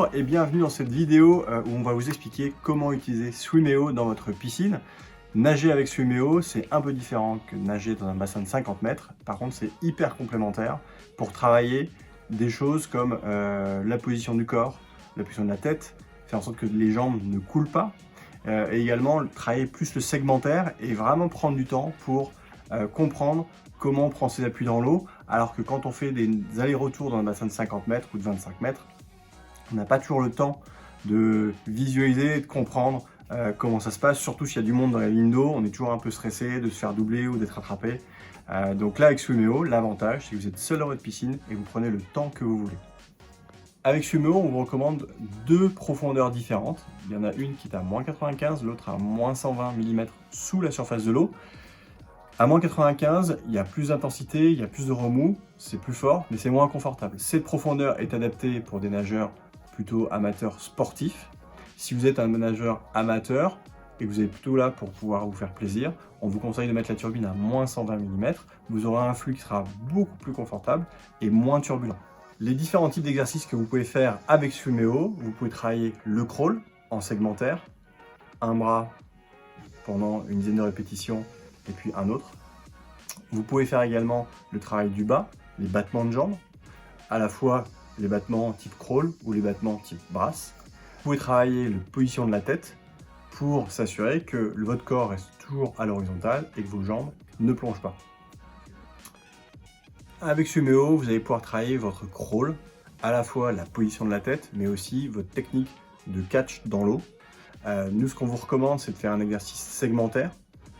Bonjour et bienvenue dans cette vidéo où on va vous expliquer comment utiliser Swimeo dans votre piscine. Nager avec Swimeo, c'est un peu différent que nager dans un bassin de 50 mètres. Par contre, c'est hyper complémentaire pour travailler des choses comme la position du corps, la position de la tête, faire en sorte que les jambes ne coulent pas. Et également, travailler plus le segmentaire et vraiment prendre du temps pour comprendre comment on prend ses appuis dans l'eau, alors que quand on fait des allers-retours dans un bassin de 50 mètres ou de 25 mètres, on n'a pas toujours le temps de visualiser et de comprendre comment ça se passe, surtout s'il y a du monde dans la ligne d'eau, on est toujours un peu stressé de se faire doubler ou d'être attrapé. Donc là, avec Swimeo, l'avantage, c'est que vous êtes seul dans votre piscine et vous prenez le temps que vous voulez. Avec Swimeo, on vous recommande deux profondeurs différentes. Il y en a une qui est à moins 95, l'autre à moins 120 mm sous la surface de l'eau. À moins 95, il y a plus d'intensité, il y a plus de remous, c'est plus fort, mais c'est moins confortable. Cette profondeur est adaptée pour des nageurs plutôt amateurs sportifs. Si vous êtes un nageur amateur et que vous êtes plutôt là pour pouvoir vous faire plaisir, on vous conseille de mettre la turbine à moins 120 mm. Vous aurez un flux qui sera beaucoup plus confortable et moins turbulent. Les différents types d'exercices que vous pouvez faire avec Swimeo, vous pouvez travailler le crawl en segmentaire, un bras pendant une dizaine de répétitions et puis un autre. Vous pouvez faire également le travail du bas, les battements de jambes, à la fois les battements type crawl ou les battements type brasse. Vous pouvez travailler la position de la tête pour s'assurer que votre corps reste toujours à l'horizontale et que vos jambes ne plongent pas. Avec Swimeo, vous allez pouvoir travailler votre crawl, à la fois la position de la tête, mais aussi votre technique de catch dans l'eau. Nous, ce qu'on vous recommande, c'est de faire un exercice segmentaire.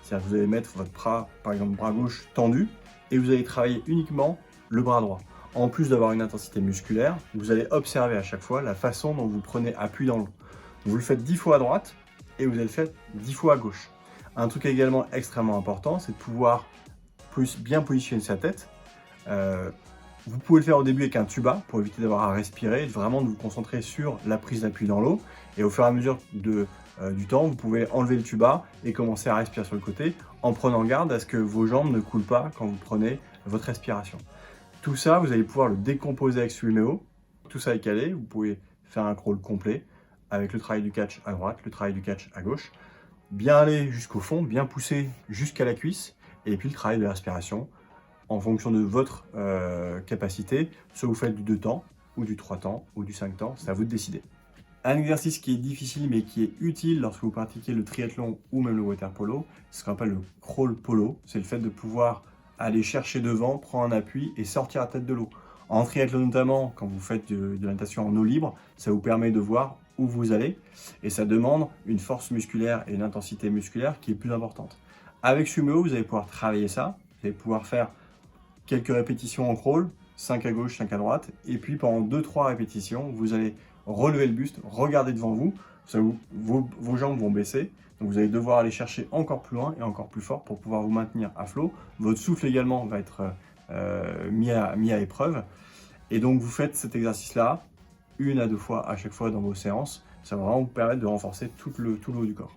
C'est-à-dire que vous allez mettre votre bras, par exemple bras gauche tendu, et vous allez travailler uniquement le bras droit. En plus d'avoir une intensité musculaire, vous allez observer à chaque fois la façon dont vous prenez appui dans l'eau. Vous le faites 10 fois à droite, et vous allez le faire 10 fois à gauche. Un truc également extrêmement important, c'est de pouvoir bien positionner sa tête. Vous pouvez le faire au début avec un tuba, pour éviter d'avoir à respirer, et vraiment de vous concentrer sur la prise d'appui dans l'eau. Et au fur et à mesure du temps, vous pouvez enlever le tuba et commencer à respirer sur le côté en prenant garde à ce que vos jambes ne coulent pas quand vous prenez votre respiration. Tout ça, vous allez pouvoir le décomposer avec Swimeo. Tout ça est calé, vous pouvez faire un crawl complet avec le travail du catch à droite, le travail du catch à gauche. Bien aller jusqu'au fond, bien pousser jusqu'à la cuisse et puis le travail de la respiration en fonction de votre capacité. Soit vous faites du 2 temps, ou du 3 temps, ou du 5 temps, c'est à vous de décider. Un exercice qui est difficile mais qui est utile lorsque vous pratiquez le triathlon ou même le water polo, c'est ce qu'on appelle le crawl polo. C'est le fait de pouvoir aller chercher devant, prendre un appui et sortir la tête de l'eau. En triathlon notamment, quand vous faites de la natation en eau libre, ça vous permet de voir où vous allez et ça demande une force musculaire et une intensité musculaire qui est plus importante. Avec Swimeo, vous allez pouvoir travailler ça, vous allez pouvoir faire quelques répétitions en crawl, 5 à gauche, 5 à droite, et puis pendant 2-3 répétitions, vous allez relever le buste, regardez devant vous, vos jambes vont baisser, donc vous allez devoir aller chercher encore plus loin et encore plus fort pour pouvoir vous maintenir à flot. Votre souffle également va être mis à épreuve, et donc vous faites cet exercice-là 1 à 2 fois à chaque fois dans vos séances, ça va vraiment vous permettre de renforcer tout le haut du corps.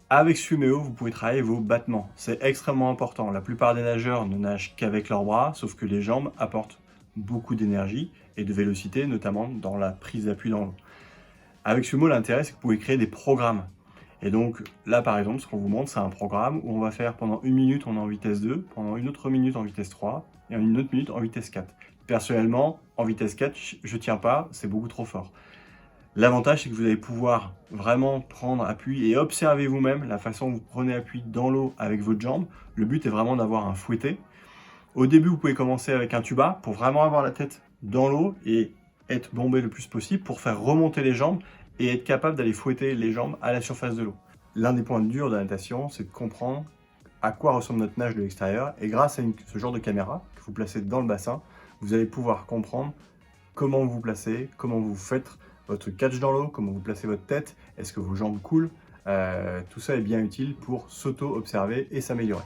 Avec Swimeo, vous pouvez travailler vos battements, c'est extrêmement important. La plupart des nageurs ne nagent qu'avec leurs bras, sauf que les jambes apportent beaucoup d'énergie et de vélocité, notamment dans la prise d'appui dans l'eau. Avec Swimeo, l'intérêt, c'est que vous pouvez créer des programmes. Et donc là, par exemple, ce qu'on vous montre, c'est un programme où on va faire pendant 1 minute, on est en vitesse 2, pendant une autre minute en vitesse 3, et une autre minute en vitesse 4. Personnellement, en vitesse 4, je ne tiens pas, c'est beaucoup trop fort. L'avantage, c'est que vous allez pouvoir vraiment prendre appui et observer vous-même la façon dont vous prenez appui dans l'eau avec votre jambe. Le but est vraiment d'avoir un fouetté. Au début, vous pouvez commencer avec un tuba pour vraiment avoir la tête dans l'eau et être bombé le plus possible pour faire remonter les jambes et être capable d'aller fouetter les jambes à la surface de l'eau. L'un des points durs de la natation, c'est de comprendre à quoi ressemble notre nage de l'extérieur. Et grâce à ce genre de caméra que vous placez dans le bassin, vous allez pouvoir comprendre comment vous vous placez, comment vous faites votre catch dans l'eau, comment vous placez votre tête, est-ce que vos jambes coulent. Tout ça est bien utile pour s'auto-observer et s'améliorer.